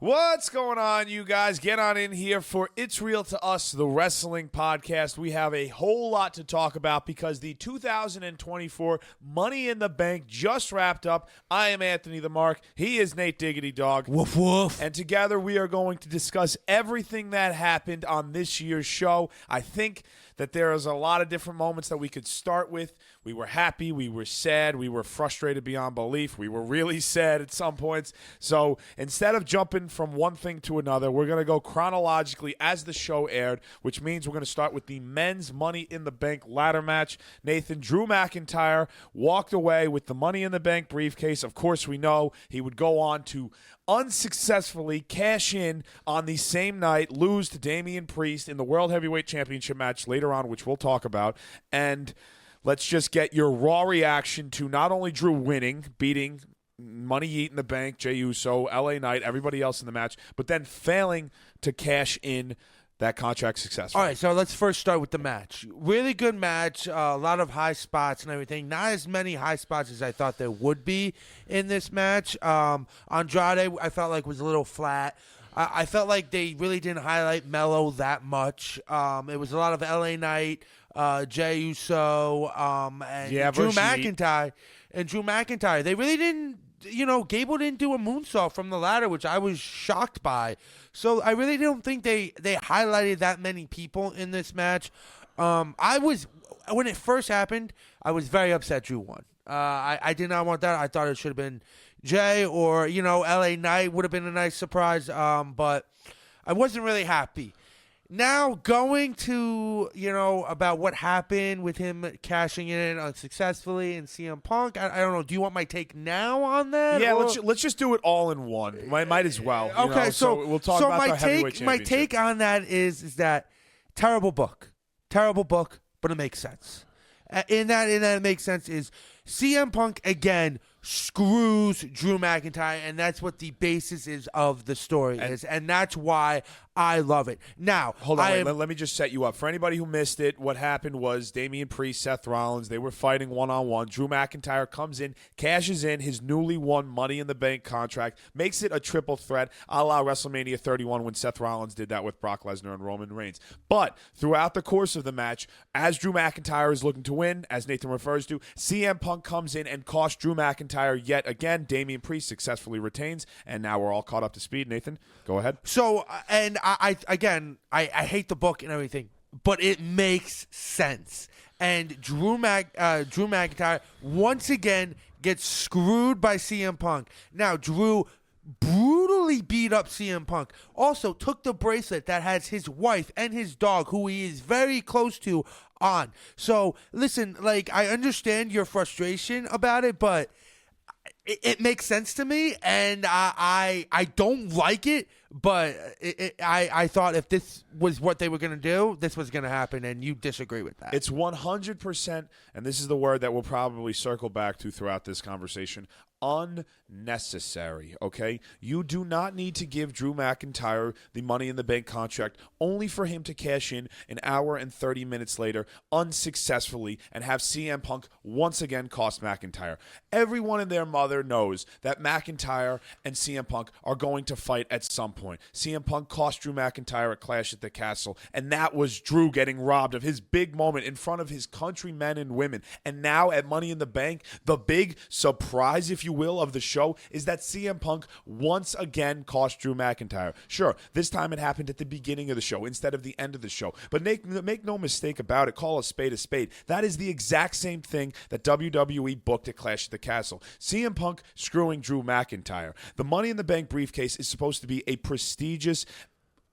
What's going on, you guys? Get on in here for It's Real to Us, the wrestling podcast. We have a whole lot to talk about because the 2024 Money in the Bank just wrapped up. I am Anthony the Mark. He is Nate Diggity Dog. Woof, woof. And together we are going to discuss everything that happened on this year's show. I think that there is a lot of different moments that we could start with. We were happy, we were sad, we were frustrated beyond belief, we were really sad at some points. So instead of jumping from one thing to another, we're going to go chronologically as the show aired, which means we're going to start with the men's Money in the Bank ladder match. Nathan, Drew McIntyre walked away with the Money in the Bank briefcase. Of course, we know he would go on to unsuccessfully cash in on the same night, lose to Damian Priest in the World Heavyweight Championship match later on, which we'll talk about. And let's just get your raw reaction to not only Drew winning, beating Money in the Bank, Jey Uso, LA Knight, everybody else in the match, but then failing to cash in that contract successfully. All right, so let's first start with the match. Really good match, a lot of high spots and everything. Not as many high spots as I thought there would be in this match. Andrade, I felt like was a little flat. I felt like they really didn't highlight Mello that much. It was a lot of LA Knight, Jey Uso, and Drew McIntyre. And Drew McIntyre, they really didn't, Gable didn't do a moonsault from the ladder, which I was shocked by. So I really don't think they highlighted that many people in this match. When it first happened, I was very upset Drew won. I did not want that. I thought it should have been Jey or, LA Knight would have been a nice surprise. But I wasn't really happy. Now, going to, about what happened with him cashing in unsuccessfully and CM Punk, I don't know. Do you want my take now on that? Yeah, let's just do it all in one. Might as well. Okay, so we'll talk about the heavyweight championship. My take on that is that terrible book, but it makes sense. In that it makes sense is CM Punk, again, screws Drew McIntyre, and that's what the basis is of the story is, and that's why I love it. Now, hold on, let me just set you up. For anybody who missed it, what happened was Damian Priest, Seth Rollins, they were fighting one-on-one. Drew McIntyre comes in, cashes in his newly won Money in the Bank contract, makes it a triple threat, a la WrestleMania 31 when Seth Rollins did that with Brock Lesnar and Roman Reigns. But throughout the course of the match, as Drew McIntyre is looking to win, as Nathan refers to, CM Punk comes in and costs Drew McIntyre yet again. Damian Priest successfully retains, and now we're all caught up to speed. Nathan, go ahead. So, and I hate the book and everything, but it makes sense. And Drew McIntyre once again gets screwed by CM Punk. Now, Drew brutally beat up CM Punk. Also took the bracelet that has his wife and his dog, who he is very close to, on. So, listen, I understand your frustration about it, but it makes sense to me, and I don't like it, but I thought if this was what they were going to do, this was going to happen, and you disagree with that. It's 100%, and this is the word that we'll probably circle back to throughout this conversation, unnecessary, okay? You do not need to give Drew McIntyre the Money in the Bank contract only for him to cash in an hour and 30 minutes later unsuccessfully and have CM Punk once again cost McIntyre. Everyone and their mother knows that McIntyre and CM Punk are going to fight at some point. CM Punk cost Drew McIntyre at Clash at the Castle, and that was Drew getting robbed of his big moment in front of his countrymen and women. And now at Money in the Bank, the big surprise, if you will, of the show is that CM Punk once again cost Drew McIntyre. Sure, this time it happened at the beginning of the show instead of the end of the show. But make no mistake about it, call a spade a spade. That is the exact same thing that WWE booked at Clash at the Castle. CM Punk screwing Drew McIntyre. The Money in the Bank briefcase is supposed to be a prestigious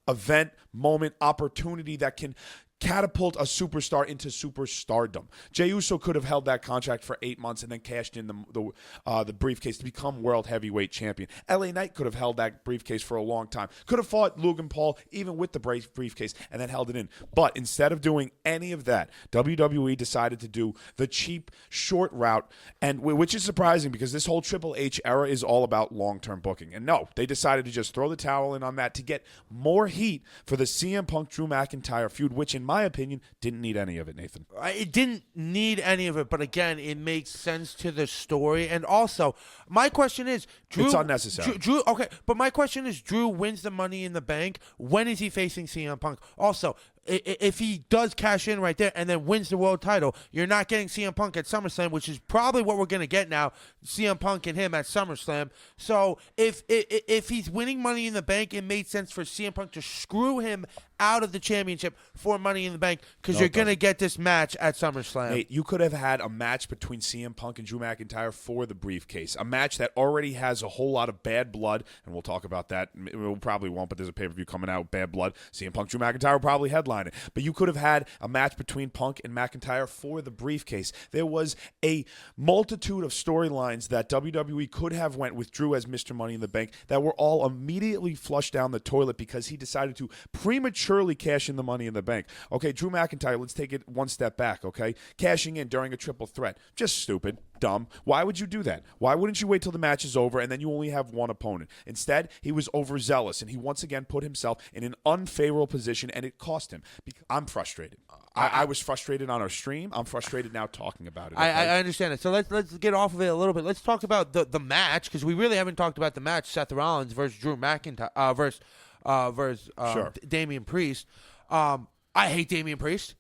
event, moment, opportunity that can catapult a superstar into superstardom. Jey Uso could have held that contract for 8 months and then cashed in the briefcase to become World Heavyweight Champion. LA Knight could have held that briefcase for a long time. Could have fought Logan Paul even with the briefcase and then held it in. But instead of doing any of that, WWE decided to do the cheap, short route, and which is surprising because this whole Triple H era is all about long-term booking. And no, they decided to just throw the towel in on that to get more heat for the CM Punk Drew McIntyre feud, which in my opinion, didn't need any of it, Nathan. It didn't need any of it, but again, it makes sense to the story. And also, my question is, Drew, it's unnecessary. Drew, okay, but my question is, Drew wins the Money in the Bank. When is he facing CM Punk? Also, if he does cash in right there and then wins the world title, you're not getting CM Punk at SummerSlam, which is probably what we're going to get now, CM Punk and him at SummerSlam. So if he's winning Money in the Bank, it made sense for CM Punk to screw him out of the championship for Money in the Bank because you're going to get this match at SummerSlam. Nate, you could have had a match between CM Punk and Drew McIntyre for the briefcase, a match that already has a whole lot of bad blood, and we'll talk about that. We probably won't, but there's a pay-per-view coming out, bad blood. CM Punk, Drew McIntyre will probably headline it. But you could have had a match between Punk and McIntyre for the briefcase. There was a multitude of storylines that WWE could have went with Drew as Mr. Money in the Bank that were all immediately flushed down the toilet because he decided to prematurely cash in the Money in the Bank. Okay, Drew McIntyre, let's take it one step back, okay? Cashing in during a triple threat. Just stupid. Dumb. Why would you do that? Why wouldn't you wait till the match is over and then you only have one opponent? Instead, he was overzealous and he once again put himself in an unfavorable position and it cost him. I'm frustrated. I was frustrated on our stream. I'm frustrated now talking about it. Okay? I understand it. So let's get off of it a little bit. Let's talk about the match because we really haven't talked about the match: Seth Rollins versus Drew McIntyre versus Sure. Damian Priest. I hate Damian Priest.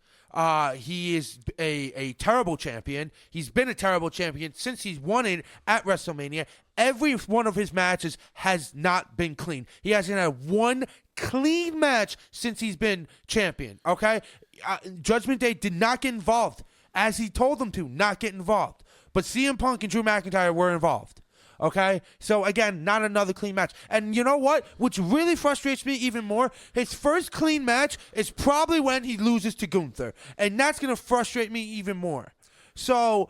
He is a terrible champion. He's been a terrible champion since he's won it at WrestleMania. Every one of his matches has not been clean. He hasn't had one clean match since he's been champion, okay? Judgment Day did not get involved, as he told them to not get involved. But CM Punk and Drew McIntyre were involved. Okay? So, again, not another clean match. And you know what? Which really frustrates me even more, his first clean match is probably when he loses to Gunther. And that's going to frustrate me even more. So,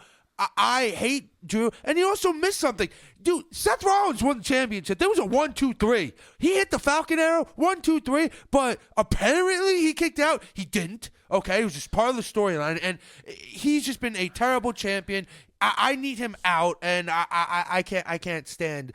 I hate Drew. And he also missed something. Dude, Seth Rollins won the championship. There was a 1-2-3. He hit the Falcon Arrow, 1-2-3, but apparently he kicked out. He didn't. Okay? It was just part of the storyline. And he's just been a terrible champion. I need him out, and I can't stand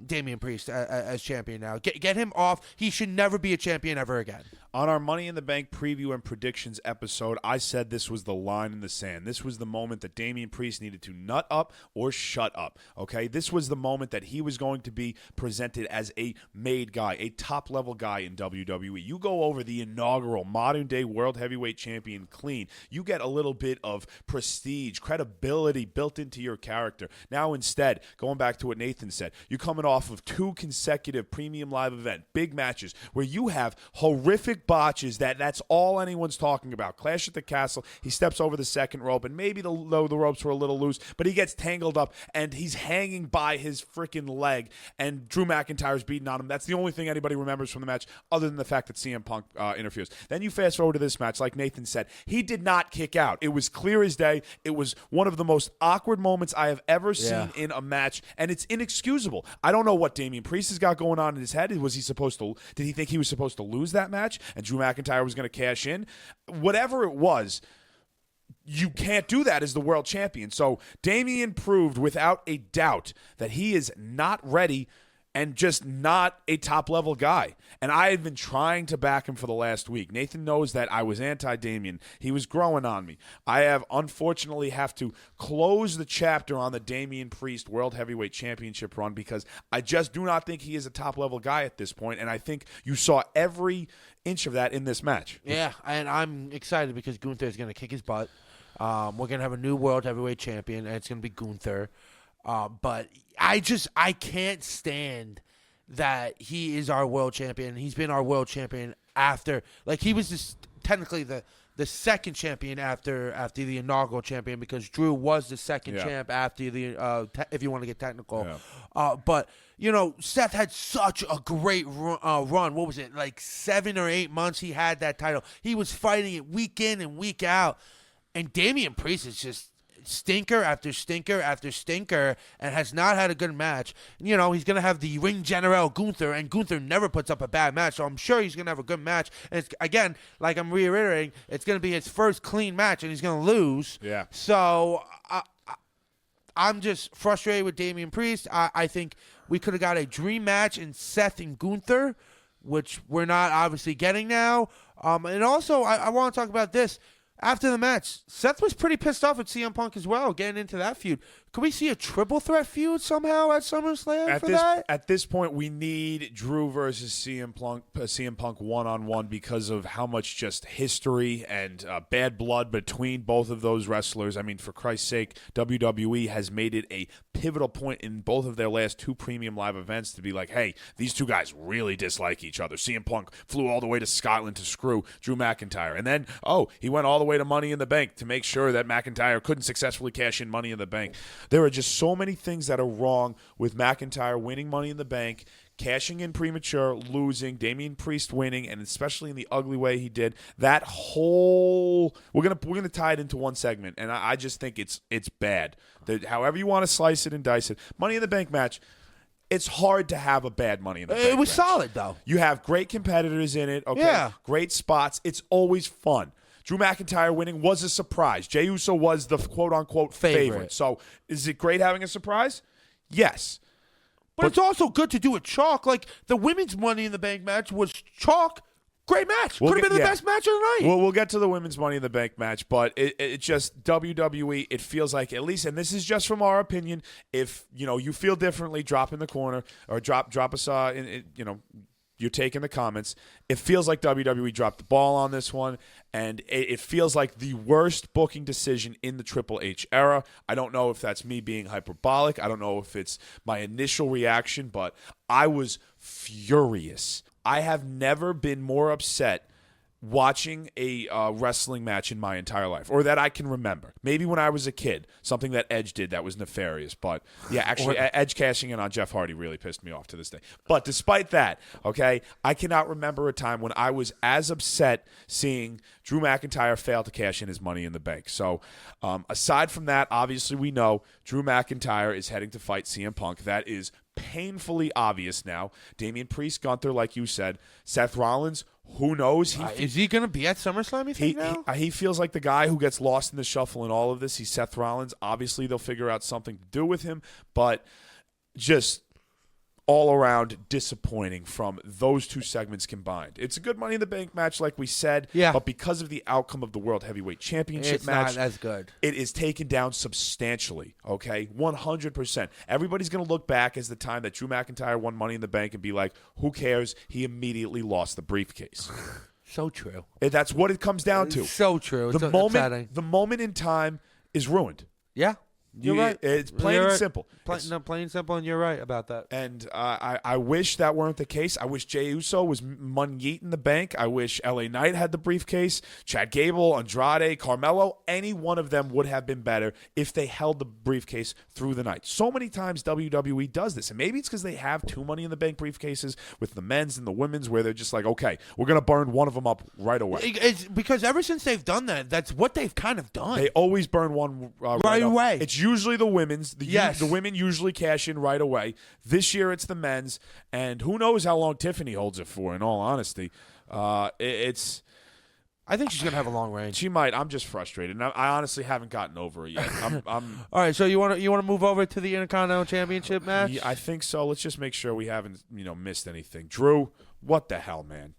Damian Priest as champion now. Get him off. He should never be a champion ever again. On our Money in the Bank preview and predictions episode, I said this was the line in the sand. This was the moment that Damian Priest needed to nut up or shut up, okay? This was the moment that he was going to be presented as a made guy, a top-level guy in WWE. You go over the inaugural modern-day World Heavyweight Champion clean. You get a little bit of prestige, credibility built into your character. Now instead, going back to what Nathan said, you're coming off of 2 consecutive premium live event, big matches, where you have horrific botches that's all anyone's talking about. Clash at the Castle, he steps over the second rope, and maybe the ropes were a little loose, but he gets tangled up, and he's hanging by his freaking leg, and Drew McIntyre's beating on him. That's the only thing anybody remembers from the match, other than the fact that CM Punk interferes. Then you fast forward to this match, like Nathan said, he did not kick out. It was clear as day. It was one of the most awkward moments I have ever seen in a match, and it's inexcusable. I don't know what Damian Priest has got going on in his head. Did he think he was supposed to lose that match and Drew McIntyre was going to cash in? Whatever it was, you can't do that as the world champion. So Damian proved without a doubt that he is not ready and just not a top-level guy. And I have been trying to back him for the last week. Nathan knows that I was anti-Damian. He was growing on me. I have unfortunately have to close the chapter on the Damian Priest World Heavyweight Championship run because I just do not think he is a top-level guy at this point, and I think you saw every inch of that in this match. Yeah, and I'm excited because Gunther is going to kick his butt. We're going to have a new World Heavyweight Champion, and it's going to be Gunther. But I can't stand that he is our world champion. He's been our world champion after, like, he was just technically the second champion after the inaugural champion because Drew was the second champ after the if you want to get technical. Yeah. But you know, Seth had such a great run. What was it, like 7 or 8 months he had that title? He was fighting it week in and week out. And Damian Priest is just stinker after stinker after stinker and has not had a good match. You know, he's going to have the ring general Gunther, and Gunther never puts up a bad match, so I'm sure he's going to have a good match. And it's, again, like I'm reiterating, it's going to be his first clean match, and he's going to lose. Yeah. So I'm just frustrated with Damian Priest. I think we could have got a dream match in Seth and Gunther. which we're not obviously getting now. And also, I want to talk about this. After the match, Seth was pretty pissed off at CM Punk as well, getting into that feud. Could we see a triple threat feud somehow at SummerSlam that? At this point, we need Drew versus CM Punk one-on-one because of how much just history and bad blood between both of those wrestlers. I mean, for Christ's sake, WWE has made it a pivotal point in both of their last 2 premium live events to be like, hey, these 2 guys really dislike each other. CM Punk flew all the way to Scotland to screw Drew McIntyre. And then, he went all the way to Money in the Bank to make sure that McIntyre couldn't successfully cash in Money in the Bank. There are just so many things that are wrong with McIntyre winning Money in the Bank, cashing in premature, losing, Damian Priest winning, and especially in the ugly way he did. That whole we're gonna tie it into one segment, and I just think it's bad. However you want to slice it and dice it, Money in the Bank match. It's hard to have a bad Money in the Bank. It was match. Solid though. You have great competitors in it. Okay, yeah. Great spots. It's always fun. Drew McIntyre winning was a surprise. Jey Uso was the quote-unquote favorite. So is it great having a surprise? Yes. But it's also good to do it chalk. Like the women's Money in the Bank match was chalk. Great match. Could have been the best match of the night. Well, we'll get to the women's Money in the Bank match, but it just WWE. It feels like, at least, and this is just from our opinion. If you feel differently, drop in the corner or drop us your take in the comments. It feels like WWE dropped the ball on this one, and it feels like the worst booking decision in the Triple H era. I don't know if that's me being hyperbolic. I don't know if it's my initial reaction, but I was furious. I have never been more upset watching a wrestling match in my entire life, or that I can remember. Maybe when I was a kid, something that Edge did that was nefarious. But yeah, actually, Edge cashing in on Jeff Hardy really pissed me off to this day. But despite that, okay, I cannot remember a time when I was as upset seeing Drew McIntyre fail to cash in his Money in the Bank. So aside from that, obviously we know Drew McIntyre is heading to fight CM Punk. That is painfully obvious now. Damian Priest, Gunther, like you said. Seth Rollins, who knows? Is he going to be at SummerSlam, you think, now? He feels like the guy who gets lost in the shuffle in all of this. He's Seth Rollins. Obviously, they'll figure out something to do with him, but just all around disappointing from those 2 segments combined. It's a good Money in the Bank match, like we said, but because of the outcome of the World Heavyweight Championship match, it's not as good. It is taken down substantially, okay? 100%. Everybody's going to look back as the time that Drew McIntyre won Money in the Bank and be like, who cares? He immediately lost the briefcase. So true. That's what it comes down to. So true. It's the moment in time is ruined. Yeah. You're right. It's plain and simple. Plain and simple, and you're right about that. And I wish that weren't the case. I wish Jey Uso was money in the bank. I wish LA Knight had the briefcase. Chad Gable, Andrade, Carmelo, any one of them would have been better if they held the briefcase through the night. So many times WWE does this, and maybe it's because they have 2 Money in the Bank briefcases with the men's and the women's, where they're just like, okay, we're going to burn one of them up right away. It's because ever since they've done that, that's what they've kind of done. They always burn one right away. It's usually the women's. The women usually cash in right away. This year it's the men's, and who knows how long Tiffany holds it for, in all honesty. I think she's going to have a long reign. She might. I'm just frustrated. And I honestly haven't gotten over it yet. I'm All right, so you want to move over to the Intercontinental Championship match? Yeah, I think so. Let's just make sure we haven't missed anything. Drew, what the hell, man?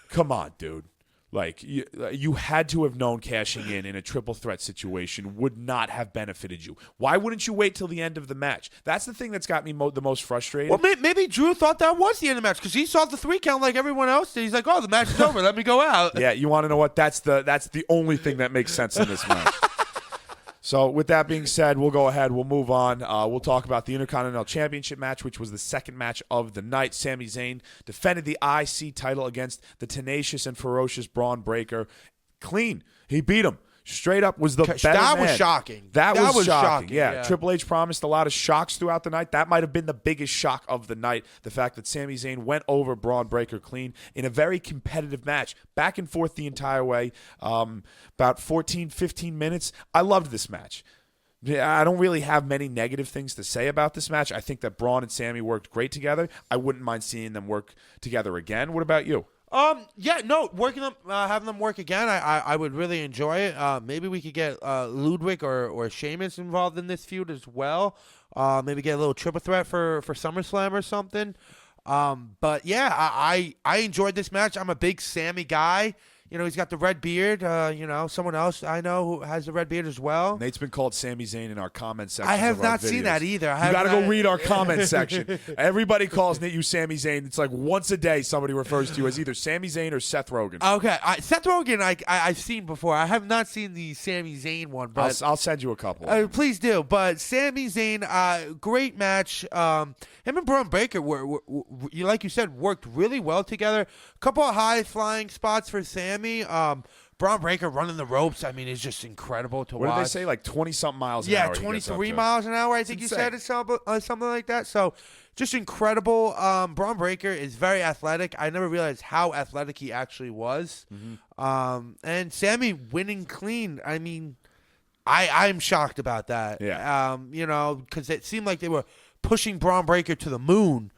Come on, dude. Like, you had to have known cashing in a triple threat situation would not have benefited you. Why wouldn't you wait till the end of the match? That's the thing that's got me the most frustrated. Well, maybe Drew thought that was the end of the match because he saw the 3 count like everyone else did. He's like, oh, the match is over. Let me go out. Yeah, you want to know what? That's the only thing that makes sense in this match. So with that being said, we'll go ahead. We'll move on. We'll talk about the Intercontinental Championship match, which was the second match of the night. Sami Zayn defended the IC title against the tenacious and ferocious Braun Breaker. Clean. He beat him. Straight up was the better That man. was shocking. That was shocking. Yeah. Triple H promised a lot of shocks throughout the night. That might have been the biggest shock of the night. The fact that Sami Zayn went over Braun Breaker clean in a very competitive match. Back and forth the entire way. About 14, 15 minutes. I loved this match. I don't really have many negative things to say about this match. I think that Braun and Sami worked great together. I wouldn't mind seeing them work together again. What about you? Having them work again, I would really enjoy it. Maybe we could get Ludwig or Sheamus involved in this feud as well. Maybe get a little triple threat for SummerSlam or something. But yeah, I enjoyed this match. I'm a big Sammy guy. You know, he's got the red beard. You know, someone else I know who has the red beard as well. Nate's been called Sami Zayn in our comment section. I have not seen that either. You got to go read our comment section. Everybody calls Nate you Sami Zayn. It's like once a day somebody refers to you as either Sami Zayn or Seth Rogen. Okay, Seth Rogen I've seen before. I have not seen the Sami Zayn one, but I'll send you a couple. Please do. But Sami Zayn, great match. Him and Braun Breaker were like you said, worked really well together. A couple of high flying spots for Sammy. Braun Breaker running the ropes, I mean, is just incredible to watch. What did they say? Like 20-something miles an hour? Yeah, 23 miles an hour, I think you said it, something like that. So just incredible. Braun Breaker is very athletic. I never realized how athletic he actually was. Mm-hmm. And Sammy winning clean, I mean, I'm shocked about that. Yeah. You know, because it seemed like they were pushing Braun Breaker to the moon.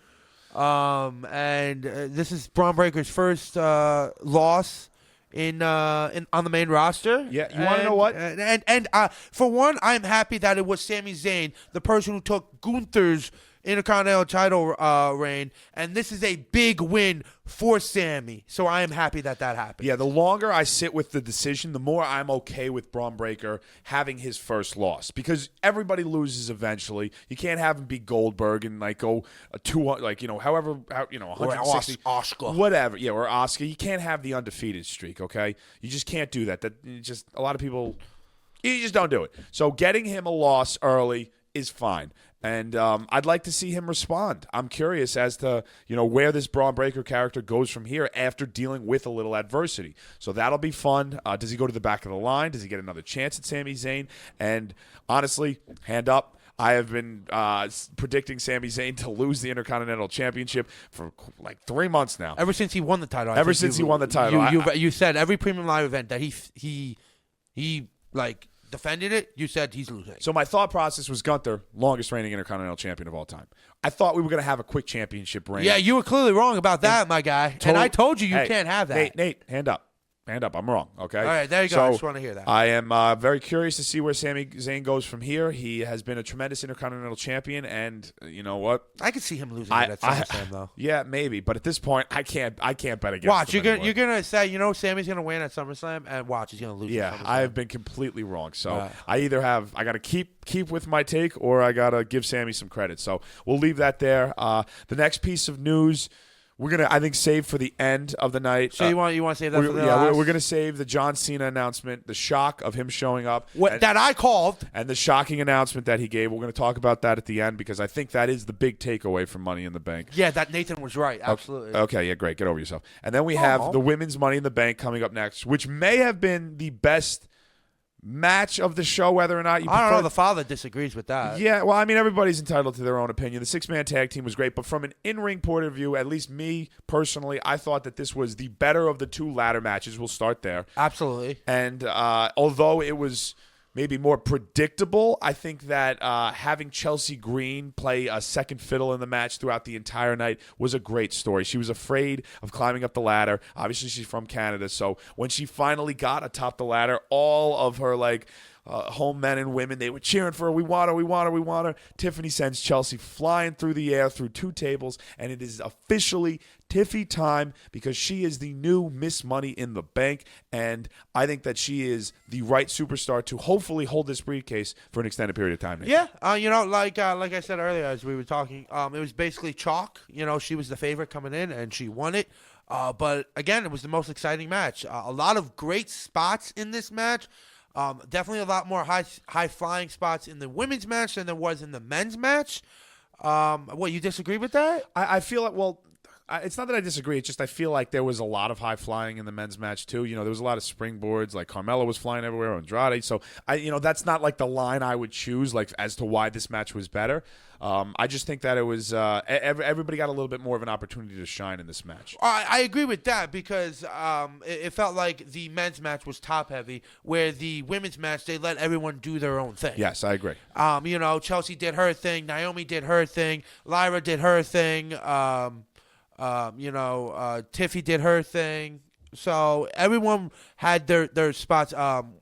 And this is Braun Breaker's first loss on the main roster. Yeah, you want to know what? And for one, I'm happy that it was Sami Zayn, the person who took Gunther's Intercontinental title reign, and this is a big win for Sammy. So I am happy that happened. Yeah, the longer I sit with the decision, the more I'm okay with Braun Breaker having his first loss, because everybody loses eventually. You can't have him be Goldberg and like go a 200, like however 160, or Oscar, whatever. Yeah, or Oscar. You can't have the undefeated streak. Okay, you just can't do that. Just a lot of people, you just don't do it. So getting him a loss early is fine. And I'd like to see him respond. I'm curious as to where this Braun Breaker character goes from here after dealing with a little adversity. So that'll be fun. Does he go to the back of the line? Does he get another chance at Sami Zayn? And honestly, hand up, I have been predicting Sami Zayn to lose the Intercontinental Championship for like 3 months now. Ever since he won the title. Ever since he won the title. You said every Premium Live event that he like defended it, you said he's losing. So my thought process was Gunther, longest reigning Intercontinental Champion of all time. I thought we were going to have a quick championship reign. Yeah, you were clearly wrong about that, my guy. And I told you can't have that. Nate, hand up. Hand up. I'm wrong, okay? All right, there you go. So I just want to hear that. I am very curious to see where Sami Zayn goes from here. He has been a tremendous Intercontinental Champion, and you know what? I could see him losing it at SummerSlam, though. Yeah, maybe. But at this point, I can't bet against Watch, him you're gonna say, Sammy's gonna win at SummerSlam, and watch, he's gonna lose. Yeah, I have been completely wrong. So I either I got to keep with my take, or I got to give Sammy some credit. So we'll leave that there. The next piece of news, we're gonna, I think, save for the end of the night. So you want to save that for the last? We're gonna save the John Cena announcement, the shock of him showing up, that I called, and the shocking announcement that he gave. We're gonna talk about that at the end, because I think that is the big takeaway from Money in the Bank. Yeah, that Nathan was right. Absolutely. Okay, yeah, great. Get over yourself. And then we have the women's Money in the Bank coming up next, which may have been the best match of the show, whether or not you prefer. I don't know. The father disagrees with that. Yeah, well, I mean, everybody's entitled to their own opinion. The six-man tag team was great, but from an in-ring point of view, at least me personally, I thought that this was the better of the two ladder matches. We'll start there. Absolutely. And although it was maybe more predictable, I think that having Chelsea Green play a second fiddle in the match throughout the entire night was a great story. She was afraid of climbing up the ladder. Obviously, she's from Canada, so when she finally got atop the ladder, all of her home men and women, they were cheering for her. We want her, we want her, we want her. Tiffany sends Chelsea flying through the air through two tables, and it is officially Tiffy time, because she is the new Miss Money in the Bank, and I think that she is the right superstar to hopefully hold this briefcase for an extended period of time. Nate. Yeah, like I said earlier as we were talking, it was basically chalk. She was the favorite coming in, and she won it. But again, it was the most exciting match. A lot of great spots in this match. Definitely a lot more high flying spots in the women's match than there was in the men's match. What, you disagree with that? I feel like, well, it's not that I disagree. It's just I feel like there was a lot of high flying in the men's match too. There was a lot of springboards. Like Carmella was flying everywhere, Andrade. So that's not like the line I would choose as to why this match was better. I just think that it was everybody got a little bit more of an opportunity to shine in this match. I agree with that, because it felt like the men's match was top heavy, where the women's match they let everyone do their own thing. Yes, I agree. Chelsea did her thing, Naomi did her thing, Lyra did her thing. Tiffy did her thing. So everyone had their spots.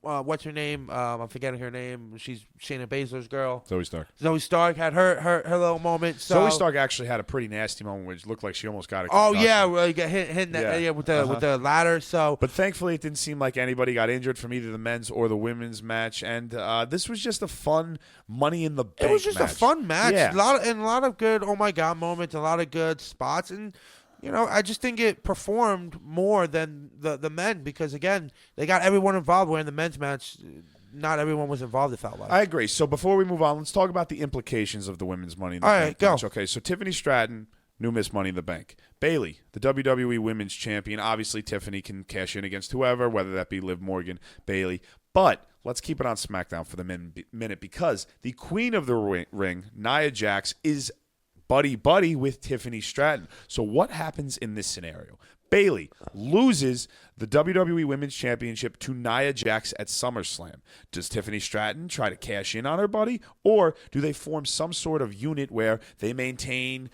What's her name? I'm forgetting her name. She's Shayna Baszler's girl. Zoe Stark had her little moment. So. Zoe Stark actually had a pretty nasty moment, which looked like she almost got a Oh concussion. yeah, well, you got hit with the ladder. So, but thankfully, it didn't seem like anybody got injured from either the men's or the women's match, and this was just a fun Money in the Bank. It was just a fun match. Yeah. A lot of good oh my god moments, a lot of good spots, and I just think it performed more than the men because again they got everyone involved. Where in the men's match, not everyone was involved. It felt like. I agree. So before we move on, let's talk about the implications of the women's Money in the All Bank right, go. match. Okay, so Tiffany Stratton, new Miss Money in the Bank. Bayley, the WWE Women's Champion. Obviously, Tiffany can cash in against whoever, whether that be Liv Morgan, Bayley. But let's keep it on SmackDown for the minute because the queen of the ring, Nia Jax, is buddy with Tiffany Stratton. So what happens in this scenario? Bayley loses the WWE Women's Championship to Nia Jax at SummerSlam. Does Tiffany Stratton try to cash in on her buddy, or do they form some sort of unit where they maintain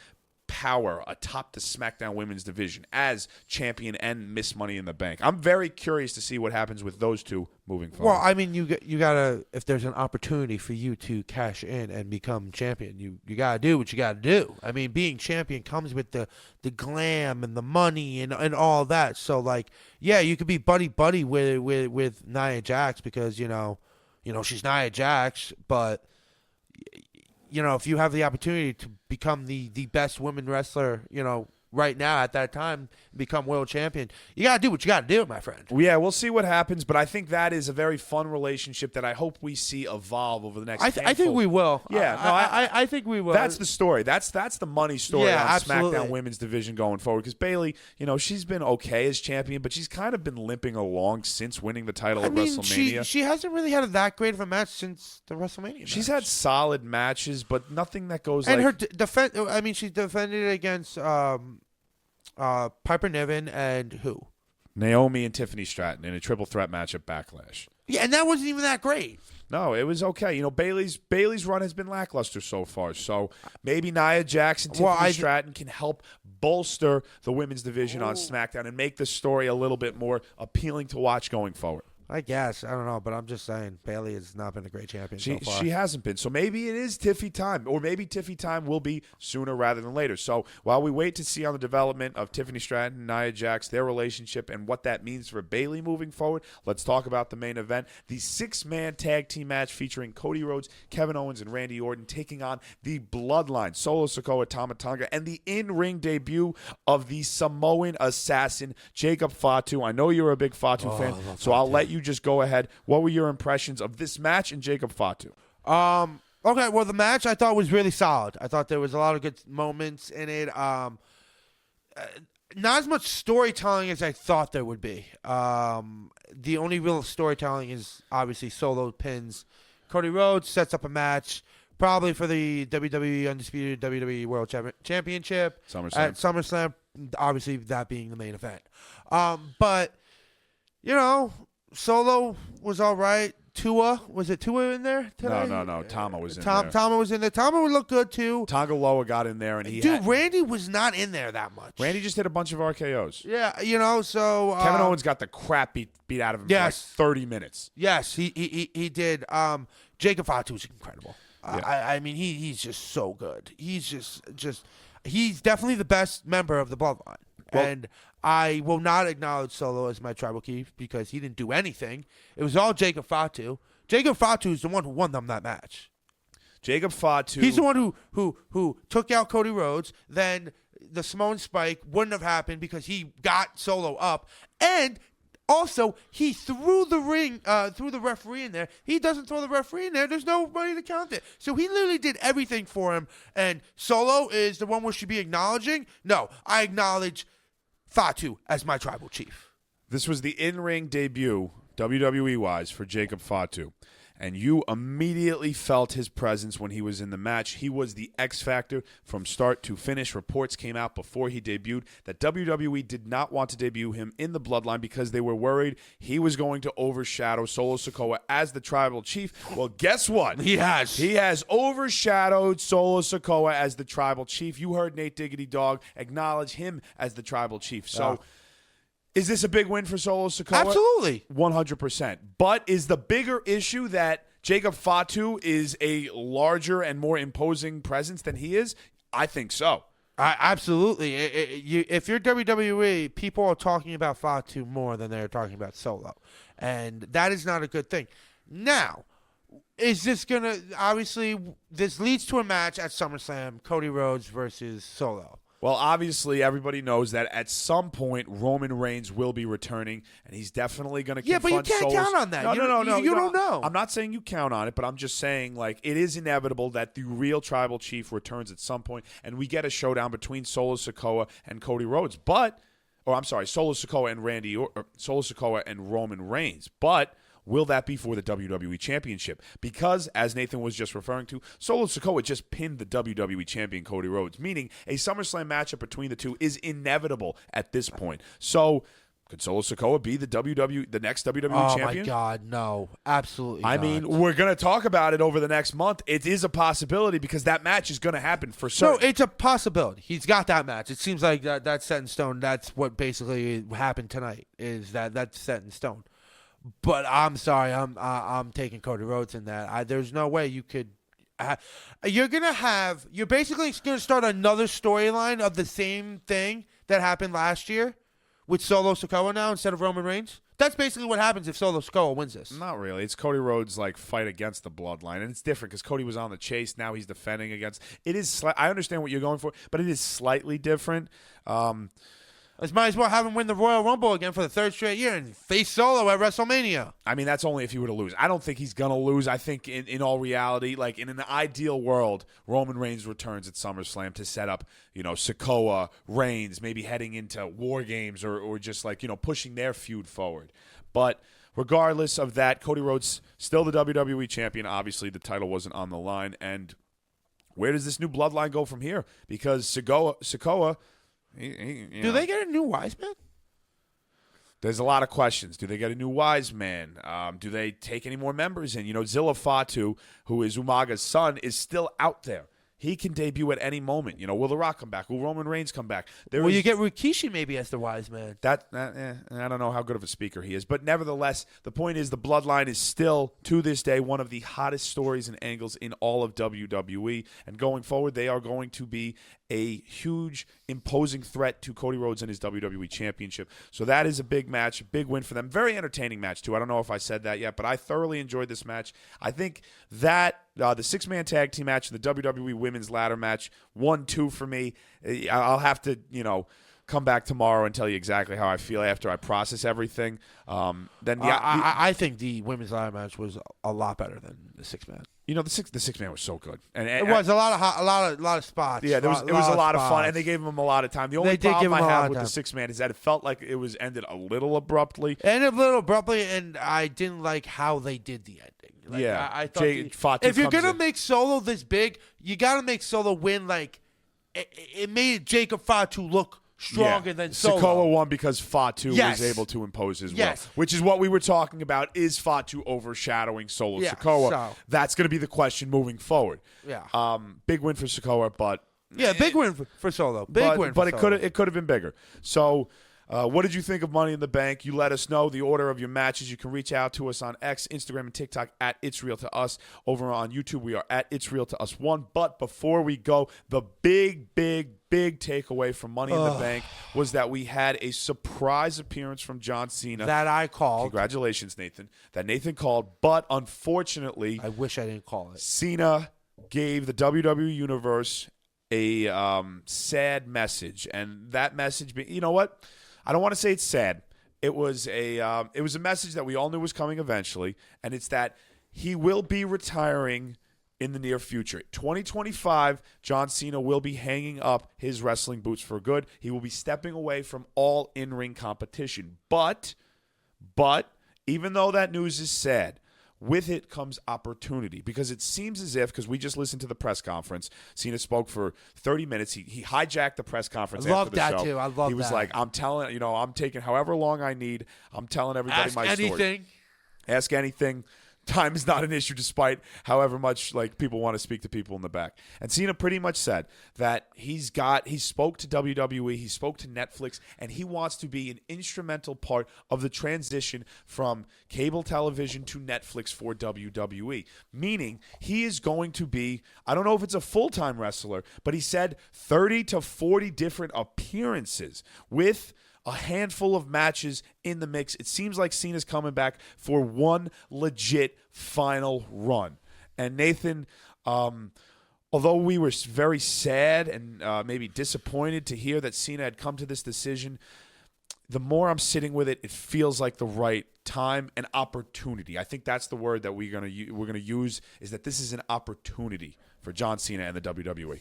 power atop the SmackDown Women's division as champion and Miss Money in the Bank? I'm very curious to see what happens with those two moving forward. Well, I mean, you gotta, if there's an opportunity for you to cash in and become champion, you gotta do what you gotta do. I mean, being champion comes with the glam and the money and all that. So like, yeah, you could be buddy with Nia Jax because she's Nia Jax, but if you have the opportunity to become the best women wrestler, right now at that time, become world champion, you got to do what you got to do, my friend. Well, yeah, we'll see what happens, but I think that is a very fun relationship that I hope we see evolve over the next I think we will. Yeah, I think we will. That's the story. That's the money story Yeah, on absolutely. SmackDown Women's division going forward because Bayley, she's been okay as champion, but she's kind of been limping along since winning the title at WrestleMania. She hasn't really had that great of a match since the WrestleMania match. She's had solid matches, but nothing that goes and like... her defense, I mean, she defended against Piper Niven and who? Naomi and Tiffany Stratton in a triple threat match at Backlash. Yeah, and that wasn't even that great. No, it was okay. Bayley's run has been lackluster so far. So maybe Nia Jax and Tiffany Stratton can help bolster the women's division on SmackDown and make the story a little bit more appealing to watch going forward. I guess. I don't know, but I'm just saying Bayley has not been a great champion so far. She hasn't been. So maybe it is Tiffy time, or maybe Tiffy time will be sooner rather than later. So while we wait to see on the development of Tiffany Stratton and Nia Jax, their relationship and what that means for Bayley moving forward, let's talk about the main event. The 6-man tag team match featuring Cody Rhodes, Kevin Owens, and Randy Orton taking on the Bloodline, Solo Sikoa, Tama Tonga, and the in-ring debut of the Samoan assassin, Jacob Fatu. I know you're a big Fatu fan, so I'll let you just go ahead. What were your impressions of this match and Jacob Fatu? Okay, well, the match I thought was really solid. I thought there was a lot of good moments in it. Not as much storytelling as I thought there would be. The only real storytelling is obviously Solo pins Cody Rhodes, sets up a match probably for the WWE Undisputed WWE World Championship at SummerSlam, obviously that being the main event. But, Solo was all right. Was it Tua in there today? No. Tama was in there. Tama was in there. Tama would look good too. Tonga Loa got in there, and Randy was not in there that much. Randy just hit a bunch of RKOs. Yeah, so Kevin Owens got the crap beat out of him for like 30 minutes. Yes, he did. Jacob Fatu was incredible. Yeah. I mean, he's just so good. He's just he's definitely the best member of the Bloodline. Well, and I will not acknowledge Solo as my tribal chief because he didn't do anything. It was all Jacob Fatu. Jacob Fatu is the one who won them that match. Jacob Fatu. He's the one who took out Cody Rhodes. Then the Samoan Spike wouldn't have happened because he got Solo up. And also, he threw the referee in there. He doesn't throw the referee in there. There's nobody to count it. So he literally did everything for him. And Solo is the one we should be acknowledging. No, I acknowledge Fatu as my tribal chief. This was the in-ring debut, WWE-wise, for Jacob Fatu. And you immediately felt his presence when he was in the match. He was the X factor from start to finish. Reports came out before he debuted that WWE did not want to debut him in the Bloodline because they were worried he was going to overshadow Solo Sikoa as the tribal chief. Well, guess what? He has. He has overshadowed Solo Sikoa as the tribal chief. You heard Nate Diggity Dog acknowledge him as the tribal chief. So Is this a big win for Solo Sikoa? Absolutely. 100%. But is the bigger issue that Jacob Fatu is a larger and more imposing presence than he is? I think so. Absolutely. If you're WWE, people are talking about Fatu more than they're talking about Solo. And that is not a good thing. Now, is this going to, obviously, this leads to a match at SummerSlam, Cody Rhodes versus Solo. Well, obviously, everybody knows that at some point Roman Reigns will be returning, and he's definitely going to confront but you can't count on that. No, You don't know. I'm not saying you count on it, but I'm just saying, like, it is inevitable that the real Tribal Chief returns at some point, and we get a showdown between Solo Sikoa and Cody Rhodes. Solo Sikoa and Roman Reigns. But will that be for the WWE Championship? Because, as Nathan was just referring to, Solo Sikoa just pinned the WWE Champion Cody Rhodes, meaning a SummerSlam matchup between the two is inevitable at this point. So, could Solo Sikoa be the next WWE Champion? Oh, my God, no. Absolutely not. I mean, we're going to talk about it over the next month. It is a possibility because that match is going to happen for certain. No, it's a possibility. He's got that match. It seems like that's set in stone. That's what basically happened tonight, is that's set in stone. But I'm sorry, I'm taking Cody Rhodes in that. There's no way you could. You're basically going to start another storyline of the same thing that happened last year with Solo Sikoa now instead of Roman Reigns. That's basically what happens if Solo Sikoa wins this. Not really. It's Cody Rhodes' fight against the bloodline, and it's different because Cody was on the chase. Now he's defending against. It is. I understand what you're going for, but it is slightly different. Let's might as well have him win the Royal Rumble again for the third straight year and face Solo at WrestleMania. I mean, that's only if he were to lose. I don't think he's going to lose. I think in all reality, like in an ideal world, Roman Reigns returns at SummerSlam to set up, Sikoa, Reigns, maybe heading into War Games or just pushing their feud forward. But regardless of that, Cody Rhodes still the WWE champion. Obviously, the title wasn't on the line. And where does this new bloodline go from here? Because Sikoa do they get a new wise man? There's a lot of questions. Do they get a new wise man? Do they take any more members in? Zilla Fatu, who is Umaga's son, is still out there. He can debut at any moment. Will The Rock come back? Will Roman Reigns come back? You get Rikishi maybe as the wise man. I don't know how good of a speaker he is. But nevertheless, the point is the bloodline is still, to this day, one of the hottest stories and angles in all of WWE. And going forward, they are going to be a huge, imposing threat to Cody Rhodes and his WWE Championship. So that is a big match, a big win for them. Very entertaining match, too. I don't know if I said that yet, but I thoroughly enjoyed this match. I think that the six-man tag team match, the WWE Women's Ladder match, 1-2 for me. I'll have to, come back tomorrow and tell you exactly how I feel after I process everything. I think the Women's Ladder match was a lot better than the six-man. The six-man was so good, and it was a lot of spots. Yeah, it was a lot of fun, and they gave him a lot of time. The only problem I have with the six-man is that it felt like it was ended a little abruptly. And I didn't like how they did the ending. I thought if you're gonna make Solo this big, you gotta make Solo win. It made Jacob Fatu look stronger than Solo. Sikoa won because Fatu was able to impose his will, which is what we were talking about. Is Fatu overshadowing Solo Sikoa? So. That's going to be the question moving forward. Yeah. Big win for Sikoa, but big win for Solo. But it could have been bigger. So. What did you think of Money in the Bank? You let us know the order of your matches. You can reach out to us on X, Instagram, and TikTok at It's Real to Us. Over on YouTube, we are at It's Real to Us 1. But before we go, the big takeaway from Money in the Bank was that we had a surprise appearance from John Cena. That I called. Congratulations, Nathan. That Nathan called. But unfortunately, I wish I didn't call it. Cena gave the WWE Universe a sad message. And that message, you know what? I don't want to say it's sad. It was a message that we all knew was coming eventually, and it's that he will be retiring in the near future. 2025, John Cena will be hanging up his wrestling boots for good. He will be stepping away from all in-ring competition. But even though that news is sad, with it comes opportunity, because it seems as if, because we just listened to the press conference, Cena spoke for 30 minutes. He hijacked the press conference after the show. I love that, too. I love that. He was like, I'm taking however long I need. I'm telling everybody my story. Ask anything. Ask anything. time is not an issue, despite however much like people want to speak to people in the back. And Cena pretty much said that he spoke to WWE, he spoke to Netflix, and he wants to be an instrumental part of the transition from cable television to Netflix for WWE. Meaning he is going to be, I don't know if it's a full-time wrestler, but he said 30 to 40 different appearances with a handful of matches in the mix. It seems like Cena's coming back for one legit final run. And Nathan, although we were very sad and maybe disappointed to hear that Cena had come to this decision, the more I'm sitting with it, it feels like the right time and opportunity. I think that's the word that we're gonna use, is that this is an opportunity for John Cena and the WWE.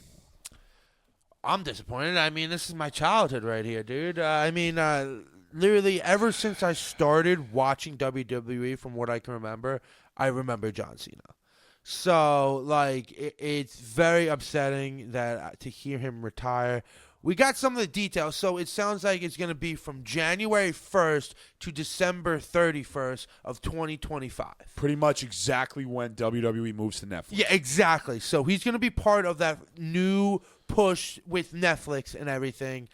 I'm disappointed. I mean, this is my childhood right here, dude. Literally ever since I started watching WWE, from what I can remember, I remember John Cena. So, like, it's very upsetting that to hear him retire. We got some of the details. So it sounds like it's going to be from January 1st to December 31st of 2025. Pretty much exactly when WWE moves to Netflix. Yeah, exactly. So he's going to be part of that new push with Netflix and everything.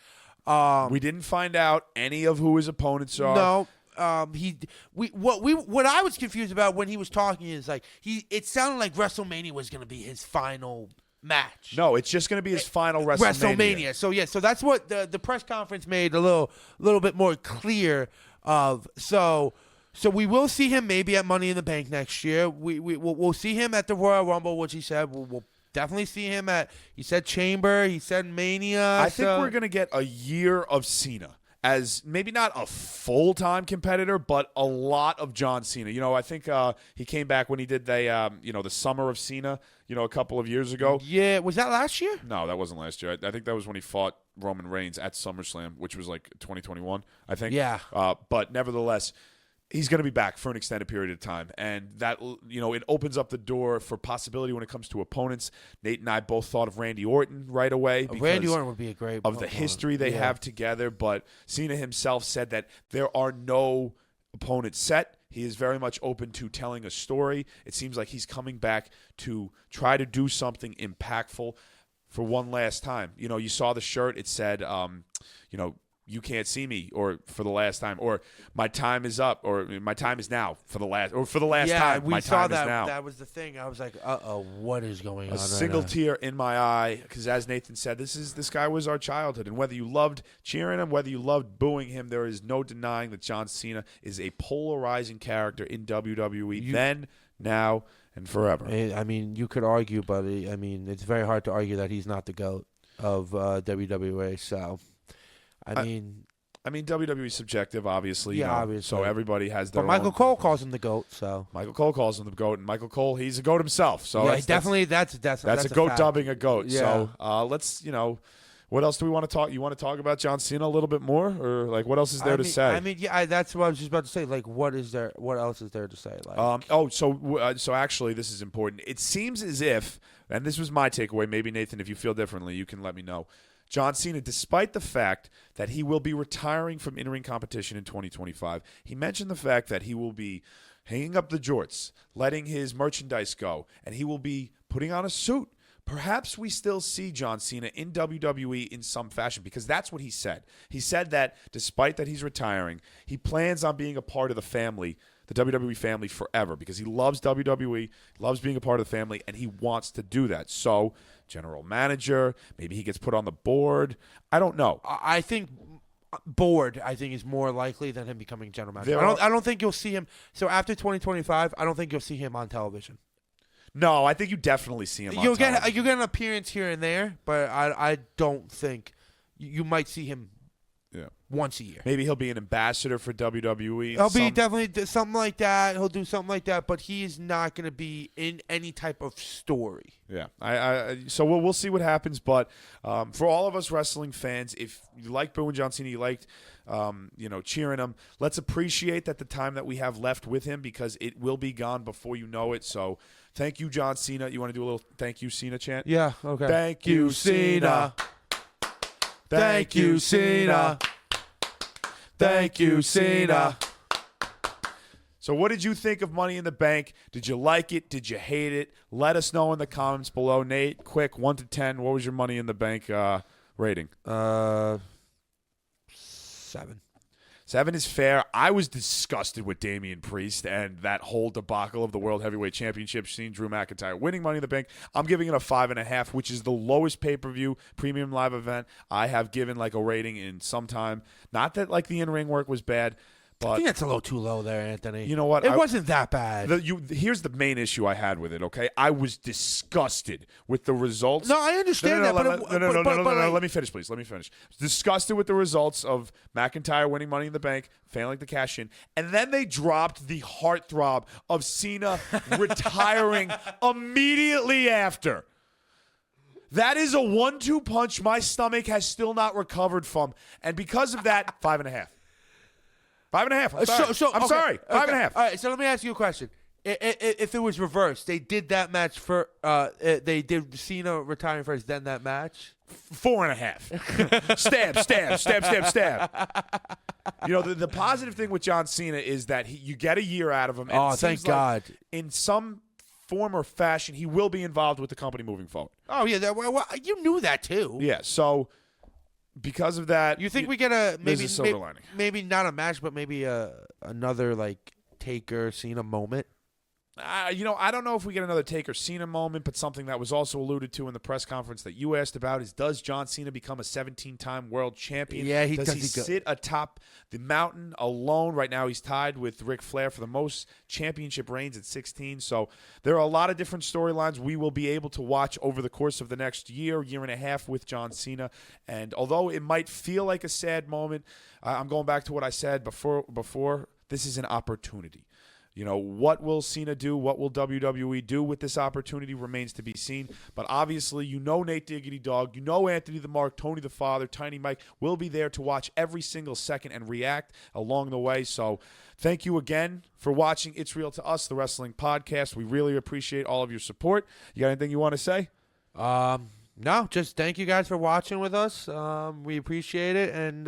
We didn't find out any of who his opponents are. No. What I was confused about when he was talking is like it sounded like WrestleMania was going to be his final match. No, it's just going to be his final WrestleMania. So that's what the press conference made a little bit more clear of. So we will see him maybe at Money in the Bank next year. We'll see him at the Royal Rumble, which he said we'll definitely see him at. He said Chamber. He said Mania. I think we're going to get a year of Cena as maybe not a full-time competitor, but a lot of John Cena. You know, I think he came back when he did the Summer of Cena, a couple of years ago. Yeah, was that last year? No, that wasn't last year. I think that was when he fought Roman Reigns at SummerSlam, which was like 2021, I think. Yeah. But nevertheless, he's going to be back for an extended period of time. And that, it opens up the door for possibility when it comes to opponents. Nate and I both thought of Randy Orton right away. Randy Orton would be a great of the history they have together. But Cena himself said that there are no opponents set. He is very much open to telling a story. It seems like he's coming back to try to do something impactful for one last time. You saw the shirt. It said, you can't see me, or for the last time, or my time is up, or my time is now for the last time. We my saw time that. Is now. That was the thing. I was like, what is going on? A single tear in my eye, because as Nathan said, this guy was our childhood, and whether you loved cheering him, whether you loved booing him, there is no denying that John Cena is a polarizing character in WWE. Then, now, and forever. I mean, you could argue, but it's very hard to argue that he's not the GOAT of WWE. So. I mean, WWE is subjective, obviously. Yeah, obviously. So everybody has their But Michael own. Cole calls him the GOAT, so. Michael Cole calls him the GOAT, and Michael Cole, he's a GOAT himself. So yeah, definitely that's a GOAT fact. dubbing a GOAT. Yeah. So let's, what else do we want to talk? You want to talk about John Cena a little bit more? Or, like, what else is there to say? That's what I was just about to say. Like, what else is there to say? Like, So actually, this is important. It seems as if, and this was my takeaway, maybe, Nathan, if you feel differently, you can let me know. John Cena, despite the fact that he will be retiring from in-ring competition in 2025, he mentioned the fact that he will be hanging up the jorts, letting his merchandise go, and he will be putting on a suit. Perhaps we still see John Cena in WWE in some fashion, because that's what he said. He said that despite that he's retiring, he plans on being a part of the family, the WWE family, forever, because he loves WWE, loves being a part of the family, and he wants to do that. So, general manager, maybe he gets put on the board. I don't know. I think board, is more likely than him becoming general manager. I don't think you'll see him. So after 2025, I don't think you'll see him on television. No, I think you definitely see him on television. You'll get an appearance here and there, but I don't think you might see him once a year. Maybe he'll be an ambassador for WWE. He'll be definitely something like that. He'll do something like that, but he is not going to be in any type of story. Yeah, so we'll see what happens. But for all of us wrestling fans, if you like booing John Cena, you liked cheering him, let's appreciate that the time that we have left with him, because it will be gone before you know it. So thank you, John Cena. You want to do a little thank you, Cena chant? Yeah, okay. Thank you, Cena. Thank you, Cena. Thank you, Cena. So what did you think of Money in the Bank? Did you like it? Did you hate it? Let us know in the comments below. Nate, quick, 1 to 10. What was your Money in the Bank rating? 7. 7 is fair. I was disgusted with Damian Priest and that whole debacle of the World Heavyweight Championship, seeing Drew McIntyre winning Money in the Bank. I'm giving it a 5.5, which is the lowest pay-per-view premium live event I have given like a rating in some time. Not that like the in-ring work was bad, I but think that's a little too low there, Anthony. you know what? It wasn't that bad. Here's the main issue I had with it, okay? I was disgusted with the results. No, I understand that. No, let me finish, please. Let me finish. Disgusted with the results of McIntyre winning Money in the Bank, failing to cash in. And then they dropped the heartthrob of Cena retiring immediately after. That is a 1-2 punch my stomach has still not recovered from. And because of that, 5.5. 5.5. I'm sorry. I'm sorry. 5.5. All right, so let me ask you a question. If it was reversed, they did that match for they did Cena retiring first, then that match? 4.5. Stab. You know, the positive thing with John Cena is that you get a year out of him. And Thank God. In some form or fashion, he will be involved with the company moving forward. Oh, yeah. Well, you knew that, too. Yeah, so because of that, you think we get a maybe a silver lining. Maybe not a match, but maybe another like Taker Cena moment? You know, I don't know if we get another Taker Cena moment, but something that was also alluded to in the press conference that you asked about is, does John Cena become a 17-time world champion? Yeah, does he sit atop the mountain alone? Right now he's tied with Ric Flair for the most championship reigns at 16. So there are a lot of different storylines we will be able to watch over the course of the next year and a half with John Cena. And although it might feel like a sad moment, I'm going back to what I said before. This is an opportunity. You know, what will Cena do? What will WWE do with this opportunity remains to be seen. But obviously, you know Nate Diggity Dog, you know Anthony the Mark, Tony the Father, Tiny Mike will be there to watch every single second and react along the way. So thank you again for watching It's Real to Us, the wrestling podcast. We really appreciate all of your support. You got anything you want to say? No, just thank you guys for watching with us. We appreciate it. And,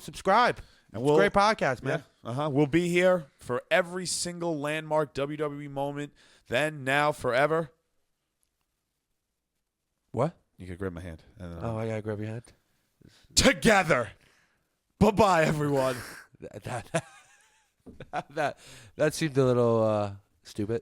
subscribe. And it's a great podcast, man. Yeah, we'll be here for every single landmark WWE moment, then, now, forever. What? You can grab my hand. I got to grab your hand? Together. Bye-bye, everyone. that seemed a little stupid.